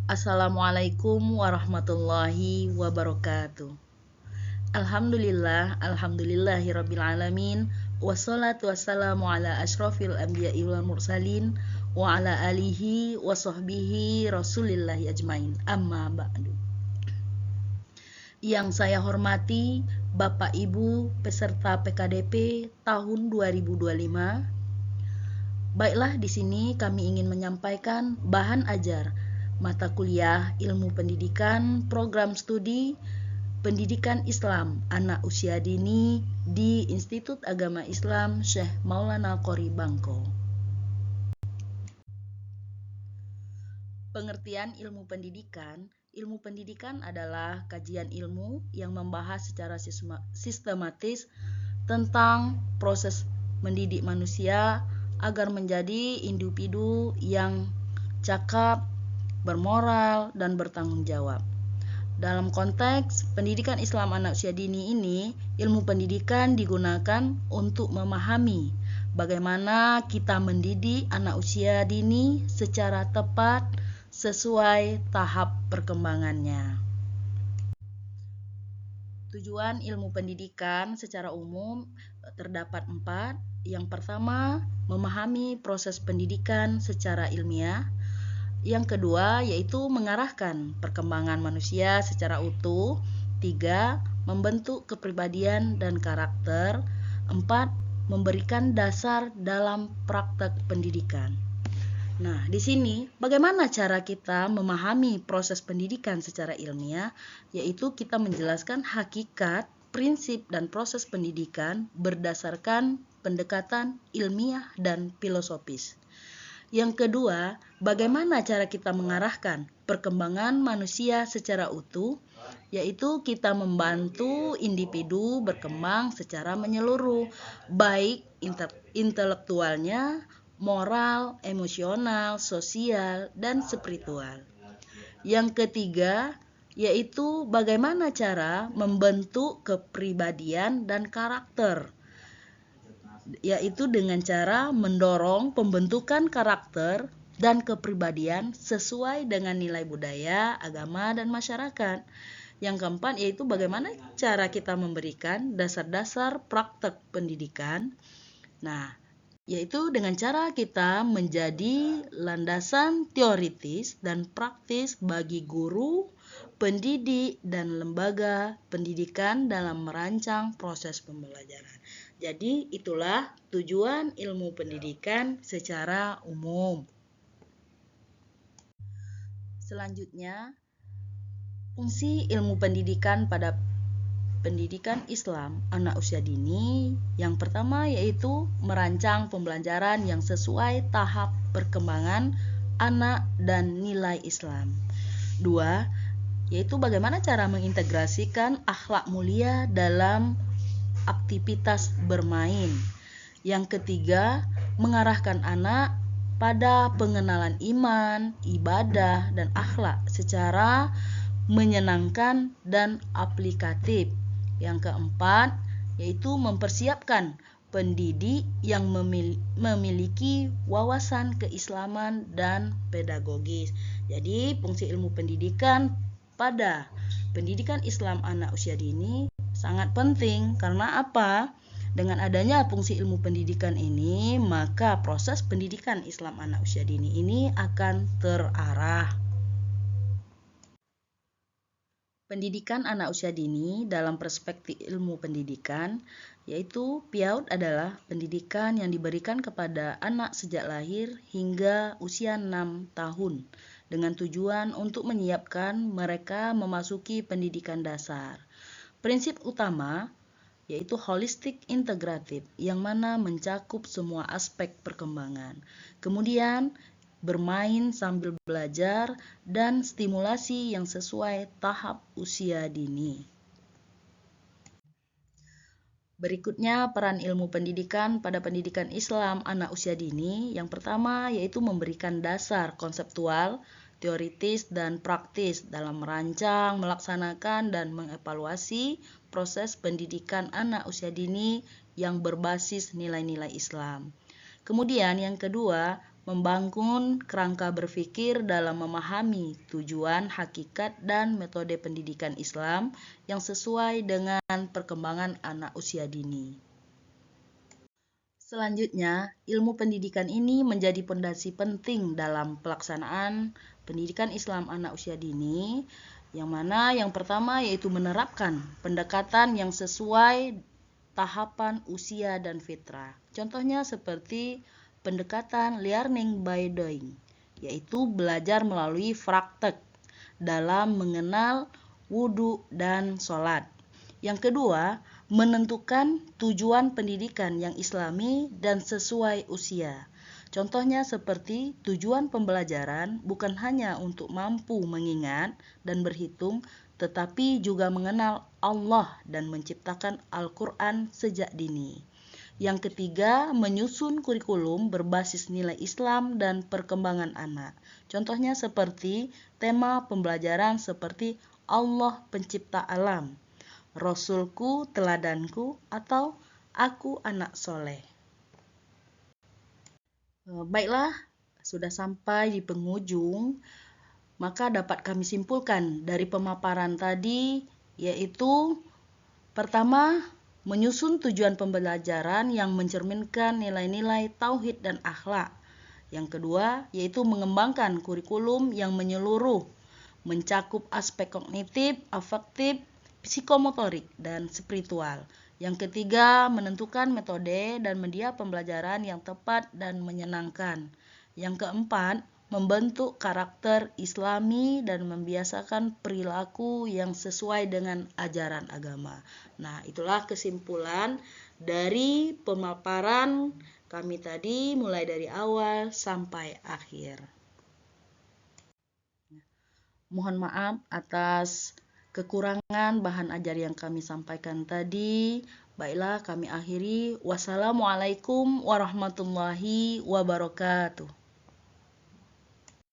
Assalamualaikum warahmatullahi wabarakatuh. Alhamdulillahirabbil alamin. Wassalatu wassalamu ala asyrofil anbiya'i wal mursalin wa ala alihi wa sahbihi rasulillahi ajmain. Amma ba'du. Yang saya hormati Bapak Ibu peserta PKDP tahun 2025. Baiklah, di sini kami ingin menyampaikan bahan ajar mata kuliah Ilmu Pendidikan Program Studi Pendidikan Islam Anak Usia Dini di Institut Agama Islam Syekh Maulana Qori Bangko. Pengertian ilmu pendidikan. Ilmu pendidikan adalah kajian ilmu yang membahas secara sistematis tentang proses mendidik manusia agar menjadi individu yang cakap, bermoral, dan bertanggung jawab. Dalam konteks pendidikan Islam anak usia dini ini, ilmu pendidikan digunakan untuk memahami bagaimana kita mendidik anak usia dini secara tepat sesuai tahap perkembangannya. Tujuan ilmu pendidikan secara umum terdapat 4. Yang pertama, memahami proses pendidikan secara ilmiah. Yang kedua, yaitu mengarahkan perkembangan manusia secara utuh. 3. Membentuk kepribadian dan karakter. 4. Memberikan dasar dalam praktek pendidikan. Nah, di sini bagaimana cara kita memahami proses pendidikan secara ilmiah, yaitu kita menjelaskan hakikat, prinsip, dan proses pendidikan berdasarkan pendekatan ilmiah dan filosofis. Yang kedua, bagaimana cara kita mengarahkan perkembangan manusia secara utuh, yaitu kita membantu individu berkembang secara menyeluruh, baik intelektualnya, moral, emosional, sosial, dan spiritual. Yang ketiga, yaitu bagaimana cara membentuk kepribadian dan karakter, yaitu dengan cara mendorong pembentukan karakter dan kepribadian sesuai dengan nilai budaya, agama, dan masyarakat. Yang keempat, yaitu bagaimana cara kita memberikan dasar-dasar praktek pendidikan. Nah, yaitu dengan cara kita menjadi landasan teoritis dan praktis bagi guru, pendidik, dan lembaga pendidikan dalam merancang proses pembelajaran. Jadi itulah tujuan ilmu pendidikan secara umum. Selanjutnya, fungsi ilmu pendidikan pada pendidikan Islam anak usia dini. Yang pertama yaitu merancang pembelajaran yang sesuai tahap perkembangan anak dan nilai Islam. 2. Yaitu bagaimana cara mengintegrasikan akhlak mulia dalam aktivitas bermain. Yang ketiga, mengarahkan anak pada pengenalan iman, ibadah, dan akhlak secara menyenangkan dan aplikatif. Yang keempat, yaitu mempersiapkan pendidik yang memiliki wawasan keislaman dan pedagogis. Jadi, fungsi ilmu pendidikan pada pendidikan Islam anak usia dini sangat penting. Karena apa? Dengan adanya fungsi ilmu pendidikan ini, maka proses pendidikan Islam anak usia dini ini akan terarah. Pendidikan anak usia dini dalam perspektif ilmu pendidikan, yaitu PIAUD adalah pendidikan yang diberikan kepada anak sejak lahir hingga usia 6 tahun dengan tujuan untuk menyiapkan mereka memasuki pendidikan dasar. Prinsip utama yaitu holistik integratif yang mana mencakup semua aspek perkembangan. Kemudian bermain sambil belajar dan stimulasi yang sesuai tahap usia dini. Berikutnya peran ilmu pendidikan pada pendidikan Islam anak usia dini. Yang pertama yaitu memberikan dasar konseptual, teoritis, dan praktis dalam merancang, melaksanakan, dan mengevaluasi proses pendidikan anak usia dini yang berbasis nilai-nilai Islam. Kemudian yang kedua, membangun kerangka berpikir dalam memahami tujuan, hakikat, dan metode pendidikan Islam yang sesuai dengan perkembangan anak usia dini. Selanjutnya, ilmu pendidikan ini menjadi pondasi penting dalam pelaksanaan pendidikan Islam anak usia dini, yang mana yang pertama yaitu menerapkan pendekatan yang sesuai tahapan usia dan fitrah. Contohnya seperti pendekatan learning by doing, yaitu belajar melalui praktek dalam mengenal wudhu dan sholat. Yang kedua, menentukan tujuan pendidikan yang islami dan sesuai usia. Contohnya seperti tujuan pembelajaran bukan hanya untuk mampu mengingat dan berhitung, tetapi juga mengenal Allah dan menciptakan Al-Quran sejak dini. Yang ketiga, menyusun kurikulum berbasis nilai Islam dan perkembangan anak. Contohnya seperti tema pembelajaran seperti Allah pencipta alam, Rasulku teladanku, atau aku anak soleh. Baiklah, sudah sampai di penghujung, maka dapat kami simpulkan dari pemaparan tadi, yaitu pertama, menyusun tujuan pembelajaran yang mencerminkan nilai-nilai tauhid dan akhlak. Yang kedua, yaitu mengembangkan kurikulum yang menyeluruh, mencakup aspek kognitif, afektif, psikomotorik, dan spiritual. Yang ketiga, menentukan metode dan media pembelajaran yang tepat dan menyenangkan. Yang keempat, membentuk karakter Islami dan membiasakan perilaku yang sesuai dengan ajaran agama. Nah, itulah kesimpulan dari pemaparan kami tadi mulai dari awal sampai akhir. Mohon maaf atas kekurangan bahan ajar yang kami sampaikan tadi. Baiklah, kami akhiri. Wassalamualaikum warahmatullahi wabarakatuh.